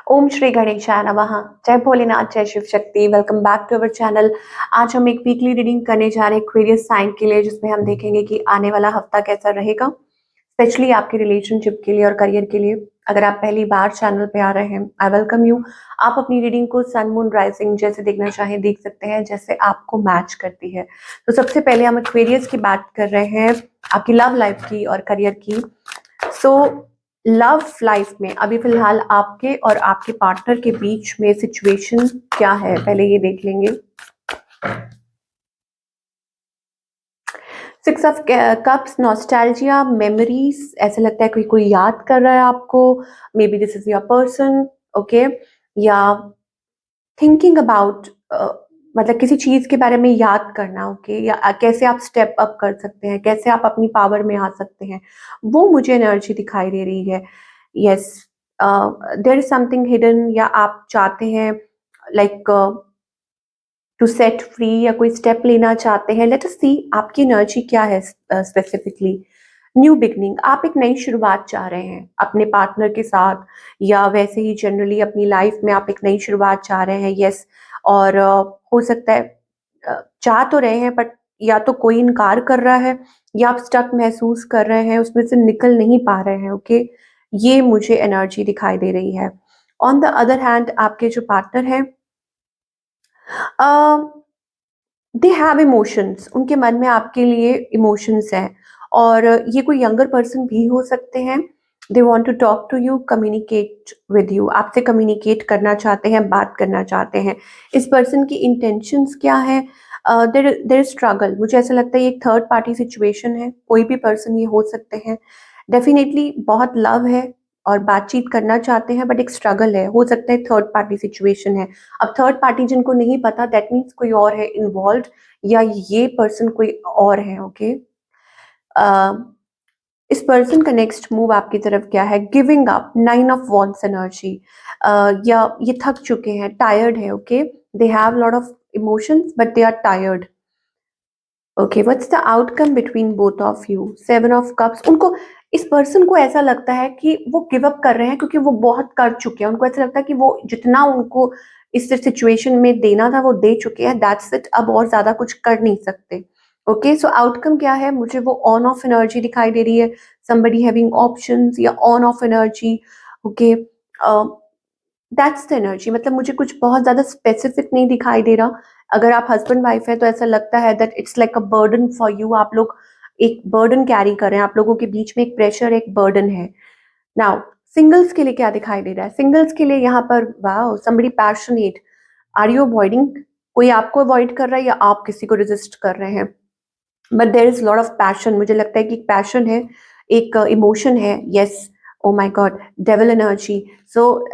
ओम श्री गणेशाय नमः। जय भोलेनाथ, जय Shiv Shakti. Welcome back to our channel. आज हम एक वीकली रीडिंग करने जा रहे हैं एक्वेरियस साइन के लिए, जिसमें हम देखेंगे कि आने वाला हफ्ता कैसा रहेगा, स्पेशली आपके रिलेशनशिप के लिए और करियर के लिए। अगर आप पहली बार चैनल पे आ रहे हैं, आई वेलकम यू। आप अपनी रीडिंग को सन मून राइजिंग जैसे देखना चाहें देख सकते हैं, जैसे आपको मैच करती है। तो सबसे पहले हम एक्वेरियस की बात कर रहे हैं, आपकी लव लाइफ की और करियर की। सो लव लाइफ में अभी फिलहाल आपके और आपके पार्टनर के बीच में सिचुएशन क्या है, पहले ये देख लेंगे। Six of cups, nostalgia, memories, ऐसा लगता है कोई याद कर रहा है आपको। May be this is your person, okay. या थिंकिंग अबाउट, मतलब किसी चीज के बारे में याद करना, ओके। या कैसे आप स्टेप अप कर सकते हैं, कैसे आप अपनी पावर में आ सकते हैं, वो मुझे एनर्जी दिखाई दे रही है। Yes, there is something hidden, या आप चाहते हैं लाइक टू सेट फ्री, या कोई स्टेप लेना चाहते हैं। लेट अस सी आपकी एनर्जी क्या है स्पेसिफिकली। न्यू बिगनिंग, आप एक नई शुरुआत चाह रहे हैं अपने पार्टनर के साथ, या वैसे ही जनरली अपनी लाइफ में आप एक नई शुरुआत चाह रहे हैं। यस, और हो सकता है चाह तो रहे हैं, बट या तो कोई इनकार कर रहा है, या आप स्टक महसूस कर रहे हैं, उसमें से निकल नहीं पा रहे हैं, ओके। ये मुझे एनर्जी दिखाई दे रही है। ऑन द अदर हैंड, आपके जो पार्टनर हैं, दे हैव इमोशंस, उनके मन में आपके लिए इमोशंस हैं। और ये कोई यंगर पर्सन भी हो सकते हैं। They want to talk to you, communicate with you, आपसे कम्युनिकेट करना चाहते हैं, बात करना चाहते हैं। इस पर्सन की इंटेंशंस क्या है? देर स्ट्रगल, मुझे ऐसा लगता है ये एक थर्ड पार्टी सिचुएशन है। कोई भी पर्सन ये हो सकते हैं। डेफिनेटली बहुत लव है और बातचीत करना चाहते हैं, बट एक स्ट्रगल है, हो सकता है थर्ड पार्टी सिचुएशन है। अब थर्ड पार्टी जिनको नहीं पता, दैट मीन्स कोई और है इन्वॉल्व, या ये पर्सन कोई और है, ओके। इस पर्सन का नेक्स्ट मूव आपकी तरफ क्या है? Giving up, 9 of wands energy. या ये थक चुके हैं, टायर्ड है, okay. They have lot of emotions but they are tired, okay. What's the outcome between both of you? 7 of cups, उनको, इस पर्सन को ऐसा लगता है कि वो गिव अप कर रहे हैं, क्योंकि वो बहुत कर चुके हैं। उनको ऐसा लगता है कि वो जितना उनको इस सिचुएशन में देना था वो दे चुके हैं, दैट्स इट, अब और ज्यादा कुछ कर नहीं सकते, ओके। सो आउटकम क्या है? मुझे वो ऑन ऑफ एनर्जी दिखाई दे रही है, somebody हैविंग ऑप्शंस, या on off energy, okay. That's the energy, मतलब मुझे कुछ बहुत ज्यादा स्पेसिफिक नहीं दिखाई दे रहा। अगर आप हस्बैंड वाइफ है तो ऐसा लगता है that it's like a burden for you, आप लोग एक बर्डन कैरी कर रहे हैं, आप लोगों के बीच में एक प्रेशर, एक बर्डन है। नाउ सिंगल्स के लिए क्या दिखाई दे रहा है? सिंगल्स के लिए यहाँ पर, wow, somebody passionate. Are you avoiding? कोई आपको अवॉइड कर रहा है, या आप किसी को रेजिस्ट कर रहे हैं? But there is lot of passion, मुझे लगता है कि एक पैशन है, एक इमोशन है। Yes, oh my God, devil energy. So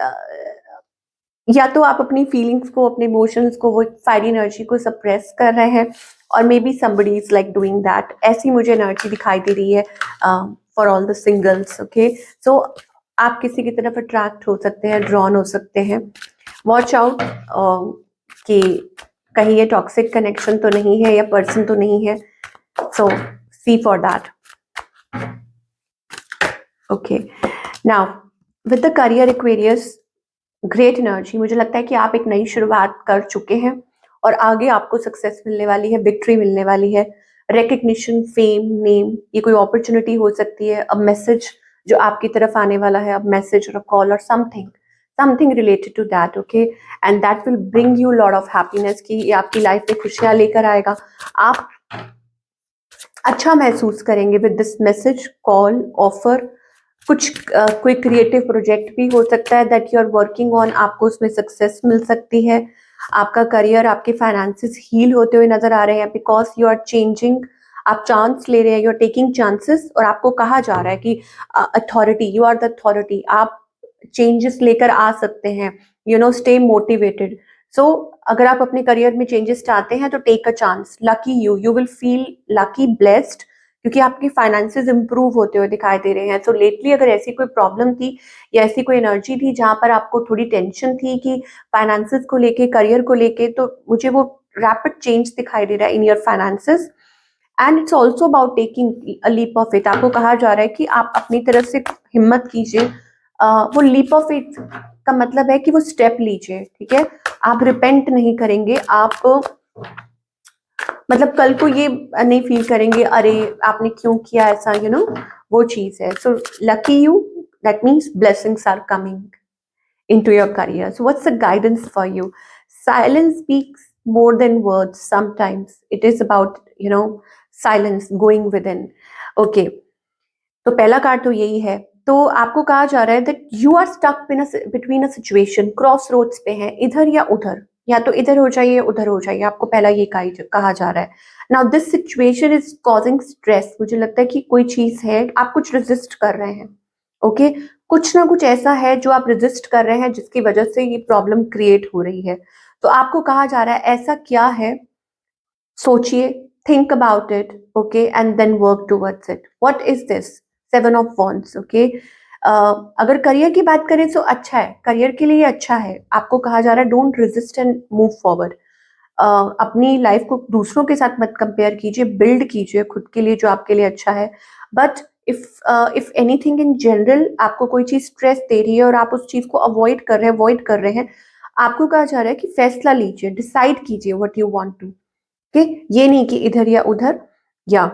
या तो आप अपनी फीलिंग्स को, अपने इमोशंस को, वो फायरी एनर्जी को सप्रेस कर रहे हैं, और maybe somebody is like doing that. ऐसी मुझे एनर्जी दिखाई दे रही है for all the singles, okay. So आप किसी की तरफ अट्रैक्ट हो सकते हैं, ड्रॉन हो सकते हैं। वॉच आउट कि कहीं ये टॉक्सिक कनेक्शन तो नहीं है, या पर्सन तो नहीं है। So see for that, okay. Now with the career Aquarius, great energy, मुझे लगता है कि आप एक नई शुरुआत कर चुके हैं, और आगे आपको सक्सेस मिलने वाली है, विक्ट्री मिलने वाली है। रिकग्निशन, फेम, नेम, ये कोई अपॉर्चुनिटी हो सकती है। अब मैसेज जो आपकी तरफ आने वाला है, अब मैसेज और कॉल और something, something related to that, okay. And that will bring you lot of happiness, की ये आपकी लाइफ में खुशियां लेकर आएगा। आप अच्छा महसूस करेंगे with this message, call, offer. कुछ कोई क्रिएटिव प्रोजेक्ट भी हो सकता है that you are working on, आपको उसमें सक्सेस मिल सकती है। आपका करियर, आपके फाइनेंसेस हील होते हुए नजर आ रहे हैं, बिकॉज यू आर चेंजिंग, आप चांस ले रहे हैं, यू आर टेकिंग चांसेस, और आपको कहा जा रहा है कि authority, you are the authority, आप चेंजेस लेकर आ सकते हैं। You know, stay motivated. So अगर आप अपने करियर में चेंजेस चाहते हैं तो take a chance, lucky you will feel lucky, blessed, क्योंकि आपकी फाइनेंसेस इंप्रूव होते हुए दिखाई दे रहे हैं। सो लेटली अगर ऐसी कोई प्रॉब्लम थी, या ऐसी कोई एनर्जी थी जहां पर आपको थोड़ी टेंशन थी कि फाइनेंसेस को लेके, करियर को लेके, तो मुझे वो रैपिड चेंज दिखाई दे रहा है in your finances. And it's also about taking a leap of it, आपको कहा जा रहा है कि आप अपनी तरफ से हिम्मत कीजिए। वो लीप ऑफ इट का मतलब है कि वो स्टेप लीजिए, ठीक है। आप रिपेंट नहीं करेंगे, आप मतलब कल को ये नहीं फील करेंगे अरे आपने क्यों किया ऐसा, वो चीज है। So lucky you, that means blessings are coming into your career. So, what's the guidance for you? Silence speaks more than words. Sometimes it is about, silence going within. Okay. तो पहला कार्ड तो यही है। तो आपको कहा जा रहा है that you are stuck between a situation, cross roads पे हैं, इधर या उधर, या तो इधर हो जाइए उधर हो जाइए, आपको पहला ये कहा जा रहा है। Now this situation is causing stress. मुझे लगता है कि कोई चीज है, आप कुछ रेजिस्ट कर रहे हैं। ओके कुछ ना कुछ ऐसा है जो आप रेजिस्ट कर रहे हैं जिसकी वजह से ये प्रॉब्लम क्रिएट हो रही है। तो आपको कहा जा रहा है ऐसा क्या है, सोचिए, think about it, okay, and then work towards it. What is this? 7 of Wands, okay. अगर करियर की बात करें तो अच्छा है, करियर के लिए अच्छा है। आपको कहा जा रहा है don't resist and move forward. अपनी लाइफ को दूसरों के साथ मत कंपेयर कीजिए, बिल्ड कीजिए खुद के लिए जो आपके लिए अच्छा है। But if anything in general आपको कोई चीज स्ट्रेस दे रही है और आप उस चीज को अवॉइड कर रहे हैं, आपको कहा जा रहा है कि फैसला लीजिए, डिसाइड कीजिए what you want to. Okay, ये नहीं कि इधर या उधर या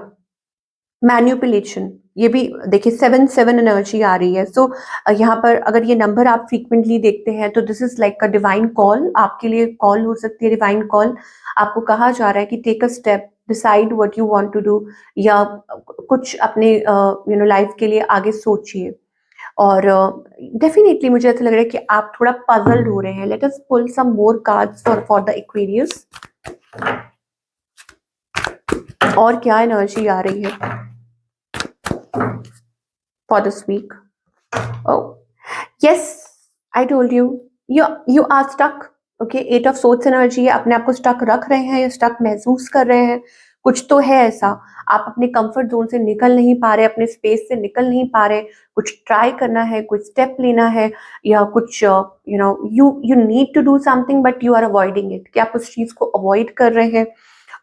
मैन्युपुलेशन। ये भी देखिए 7-7 एनर्जी आ रही है। सो यहाँ पर अगर ये नंबर आप फ्रीक्वेंटली देखते हैं तो this is like a divine call, आपके लिए कॉल हो सकती है, डिवाइन कॉल। आपको कहा जा रहा है कि take a step, decide what you want to do, या कुछ अपने लाइफ के लिए आगे सोचिए। और डेफिनेटली मुझे ऐसा लग रहा है कि आप थोड़ा पजल्ड हो रहे हैं। Let us pull some more cards for the aquarius. और क्या एनर्जी आ रही है for this week? Oh, yes, I told you. You are stuck. Okay, 8 of Swords energy है, अपने आप को स्टक रख रहे हैं या स्टक महसूस कर रहे हैं। कुछ तो है ऐसा, आप अपने कंफर्ट जोन से निकल नहीं पा रहे, अपने स्पेस से निकल नहीं पा रहे। कुछ ट्राई करना है, कुछ स्टेप लेना है, या कुछ you need to do something but you are avoiding it, कि आप उस चीज को अवॉइड कर रहे हैं।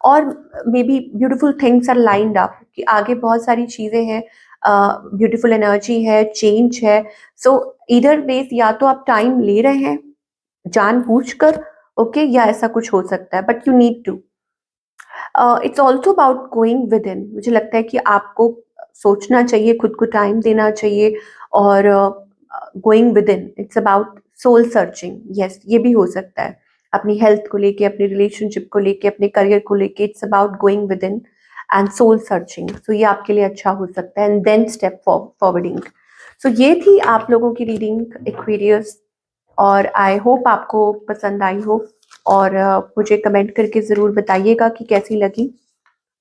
और maybe beautiful things are lined up, कि आगे बहुत सारी चीजें हैं, ब्यूटीफुल एनर्जी है, चेंज है। सो इधर वेज, या तो आप टाइम ले रहे हैं जानबूझकर, ओके, या ऐसा कुछ हो सकता है, but you need to. It's also about going with in. मुझे लगता है कि आपको सोचना चाहिए, खुद को टाइम देना चाहिए, और going with in, it's about soul searching. Yes, ये भी हो सकता है, अपनी हेल्थ को लेके, अपनी रिलेशनशिप को लेके, अपने करियर को लेके। It's about going with in and soul searching. So ये आपके लिए अच्छा हो सकता है, and then step forwarding. So ये थी आप लोगों की रीडिंग एक्वेरियस, और आई होप आपको पसंद आई हो। और मुझे कमेंट करके ज़रूर बताइएगा कि कैसी लगी।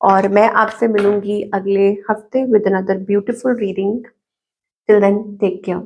और मैं आपसे मिलूंगी अगले हफ्ते with another beautiful reading. Till then take care.